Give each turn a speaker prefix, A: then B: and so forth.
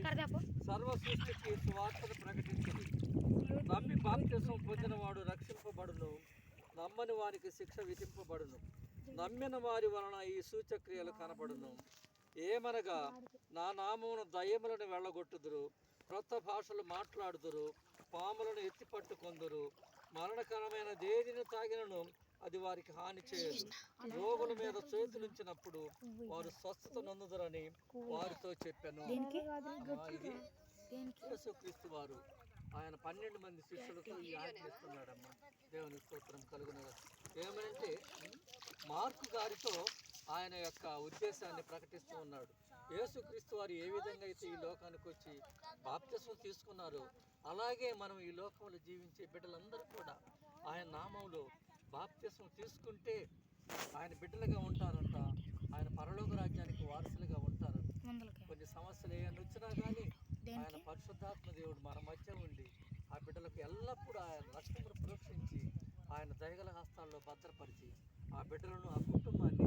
A: సర్వ సృష్టికి సువార్తను ప్రకటించింది. నమ్మి బాప్తిసం పొందినవాడు రక్షింపబడును, నమ్మని వారికి శిక్ష విధింపబడును. నమ్మిన వారి వలన ఈ సూచక్రియలు కనబడును. ఏమనగా, నా నామమున దయ్యములను వెళ్ళగొట్టుదురు, క్రొత్త భాషలు మాట్లాడుదురు, పాములను ఎత్తిపట్టుకొందురు, మరణకరమైన దేనిని తాగినను అది వారికి హాని చేయదు. రోగుల మీద చేతులుంచినప్పుడు వారు స్వస్థత నొందుదరని వారితో చెప్పాను. ఇది యేసుక్రీస్తు వారు ఆయన 12 మంది శిష్యులతో ఈ ఆజ్ఞిస్తున్నాడమ్మా. దేవుని స్తోత్రం కలుగును. ఏమంటే మార్కు గారితో ఆయన యొక్క ఉద్దేశాన్ని ప్రకటిస్తూ ఉన్నాడు. యేసుక్రీస్తు వారు ఏ విధంగా అయితే ఈ లోకానికి వచ్చి బాప్తిసం తీసుకున్నారో అలాగే మనం ఈ లోకంలో జీవించే బిడ్డలందరూ కూడా ఆయన నామంలో బాప్తిసం తీసుకుంటే ఆయన బిడ్డలుగా ఉంటారంట. ఆయన పరలోక రాజ్యానికి వారసులుగా ఉంటారంట. కొన్ని సమస్యలు ఏమైనా వచ్చినా కానీ ఆయన పరిశుద్ధాత్మ దేవుడు మన మధ్య ఉండి ఆ బిడ్డలకు ఎల్లప్పుడూ ఆయన రక్షణను ప్రోక్షించి ఆయన దయగల హస్తాల్లో భద్రపరిచి ఆ బిడ్డలను, ఆ కుటుంబాన్ని